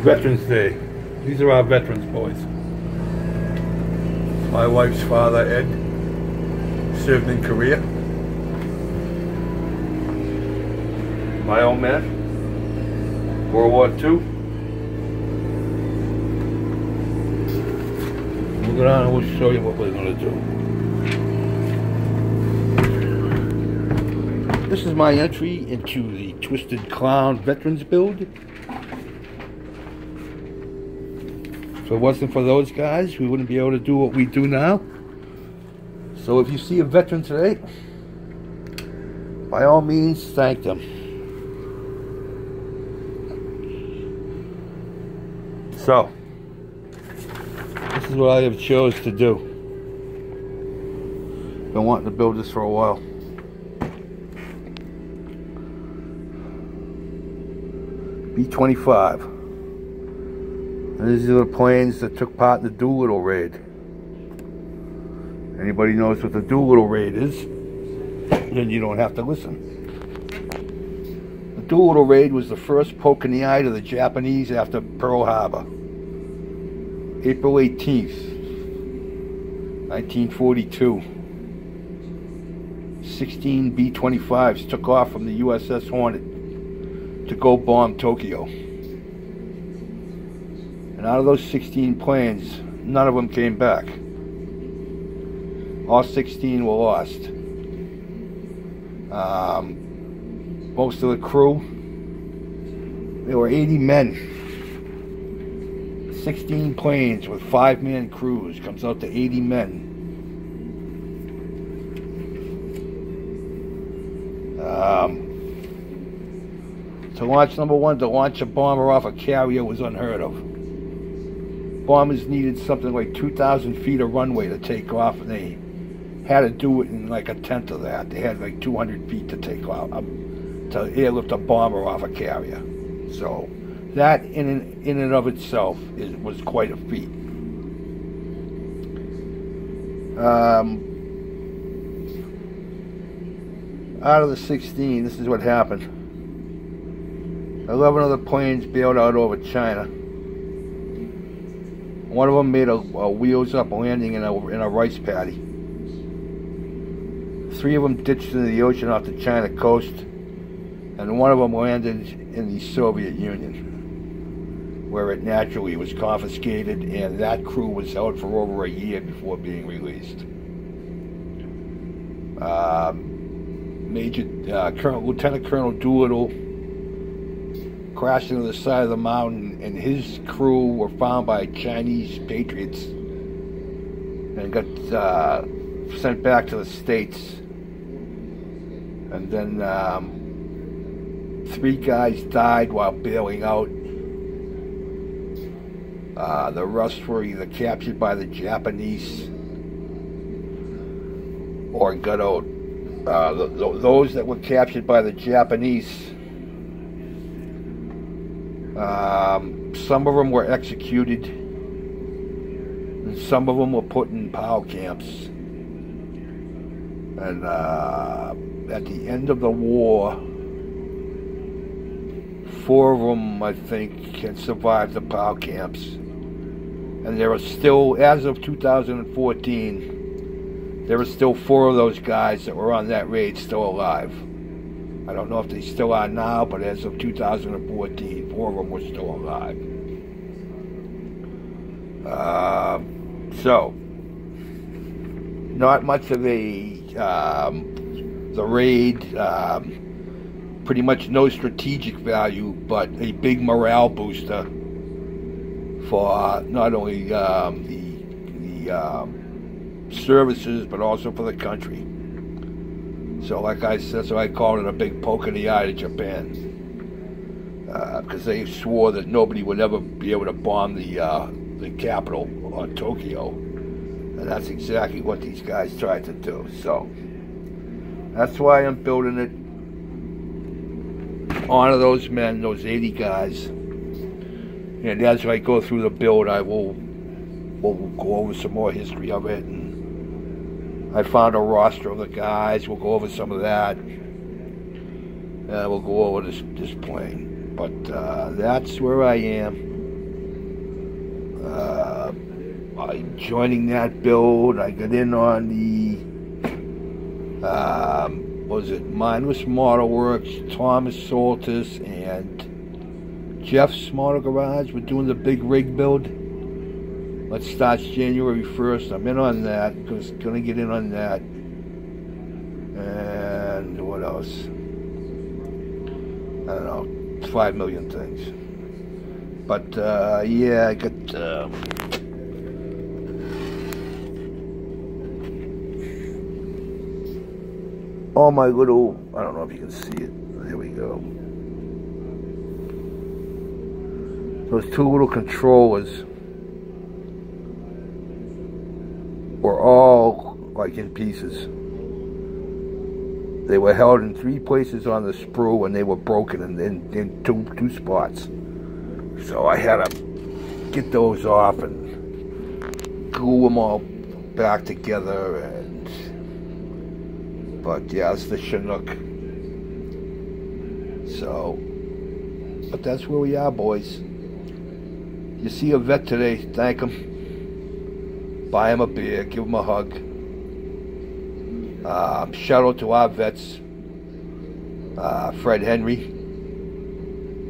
Veterans Day. These are our veterans, boys. My wife's father, Ed, served in Korea. My own man, World War II. We'll go down and we'll show you what we're going to do. This is my entry into the Twisted Clown Veterans build. If it wasn't for those guys, we wouldn't be able to do what we do now. So if you see a veteran today, by all means, thank them. So, this is what I have chose to do. Been wanting to build this for a while. B-25. These are the planes that took part in the Doolittle raid. Anybody knows what the Doolittle raid is, then you don't have to listen. The Doolittle raid was the first poke in the eye to the Japanese after Pearl Harbor. April 18th, 1942. 16 B-25s took off from the USS Hornet to go bomb Tokyo. And out of those 16 planes, none of them came back. All 16 were lost. Most of the crew, there were 80 men. 16 planes with 5-man crews comes out to 80 men. To launch number one, to launch a bomber off a carrier was unheard of. Bombers needed something like 2,000 feet of runway to take off, and they had to do it in like a tenth of that. They had like 200 feet to take off, to airlift a bomber off a carrier. So that in and of itself was quite a feat. Out of the 16, this is what happened. 11 of the planes bailed out over China. One of them made a wheels-up landing in a rice paddy. 3 of them ditched into the ocean off the China coast, and one of them landed in the Soviet Union, where it naturally was confiscated, and that crew was held for over a year before being released. Lieutenant Colonel Doolittle crashed into the side of the mountain, and his crew were found by Chinese patriots and got sent back to the States. And then 3 guys died while bailing out. The rest were either captured by the Japanese or got out. Those that were captured by the Japanese, some of them were executed, and some of them were put in POW camps. And at the end of the war, 4 of them, I think, had survived the POW camps. And there are still, as of 2014, there are still 4 of those guys that were on that raid still alive. I don't know if they still are now, but as of 2014, 4 of them were still alive. So, not much of the raid, pretty much no strategic value, but a big morale booster for not only the services, but also for the country. So like I said, so I called it a big poke in the eye to Japan, because they swore that nobody would ever be able to bomb the capital, or Tokyo, and that's exactly what these guys tried to do. So that's why I'm building it. Honor those men, those 80 guys, and as I go through the build, we'll go over some more history of it. And I found a roster of the guys. We'll go over some of that. We'll go over this plane. But that's where I am. joining that build. I got in on the what was it, Mindless Model Works, Thomas Soltis and Jeff's Model Garage. We're doing the big rig build. It starts January 1st. I'm in on that. Gonna get in on that. And what else? I don't know, 5 million things. But yeah, I got all my little, I don't know if you can see it. There we go. Those two little controllers were all like in pieces. They were held in 3 places on the sprue and they were broken in two spots. So I had to get those off and glue them all back together. But yeah, it's the Chinook. So, but that's where we are, boys. You see a vet today, thank him. Buy him a beer, give him a hug. Shout out to our vets, Fred Henry,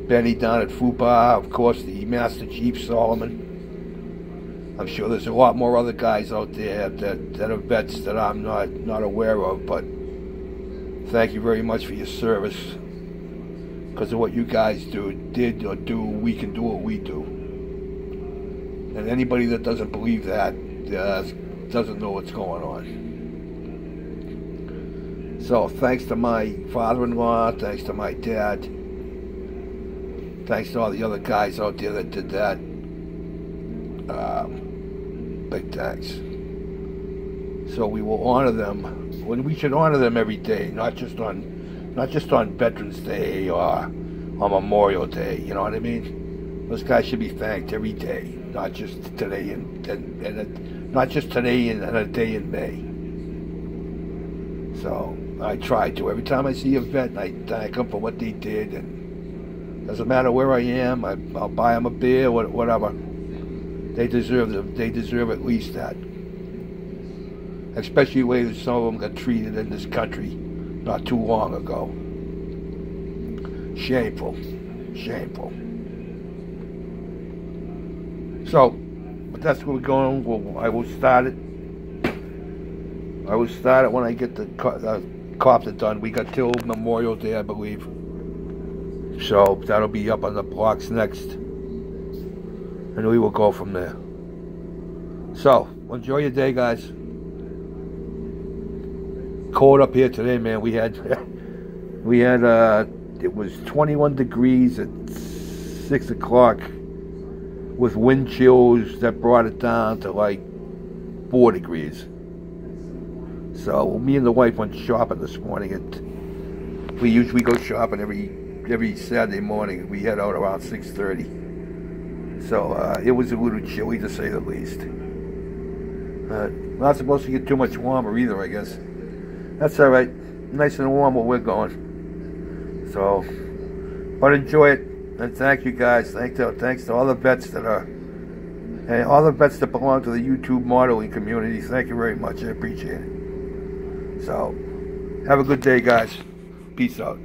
Benny down at FUPA, of course the Master Chief Solomon. I'm sure there's a lot more other guys out there that are vets that I'm not aware of, but thank you very much for your service. Because of what you guys did or do, we can do what we do. And anybody that doesn't believe that doesn't know what's going on. So thanks to my father-in-law, thanks to my dad, thanks to all the other guys out there that did that. Big thanks. So we will honor them when we should honor them every day, not just on Veterans Day or on Memorial Day. You know what I mean? Those guys should be thanked every day, not just today and not just today and a day in May. So I try to. Every time I see a vet, I thank them for what they did, and doesn't matter where I am, I'll buy them a beer, whatever. They deserve at least that. Especially the way some of them got treated in this country not too long ago. Shameful. Shameful. So, but that's where we're going. I will start it. I will start it when I get the copter done. We got till Memorial Day, I believe. So that'll be up on the blocks next. And we will go from there. So, enjoy your day, guys. Cold up here today, man. We had it was 21 degrees at 6 o'clock with wind chills that brought it down to like 4 degrees. So me and the wife went shopping this morning, and we usually go shopping every Saturday morning. We head out around 6:30. So it was a little chilly, to say the least. Not supposed to get too much warmer either, I guess. That's all right. Nice and warm where we're going. So, but enjoy it, and thank you guys. Thanks to all the vets that belong to the YouTube modeling community. Thank you very much. I appreciate it. So, have a good day, guys. Peace out.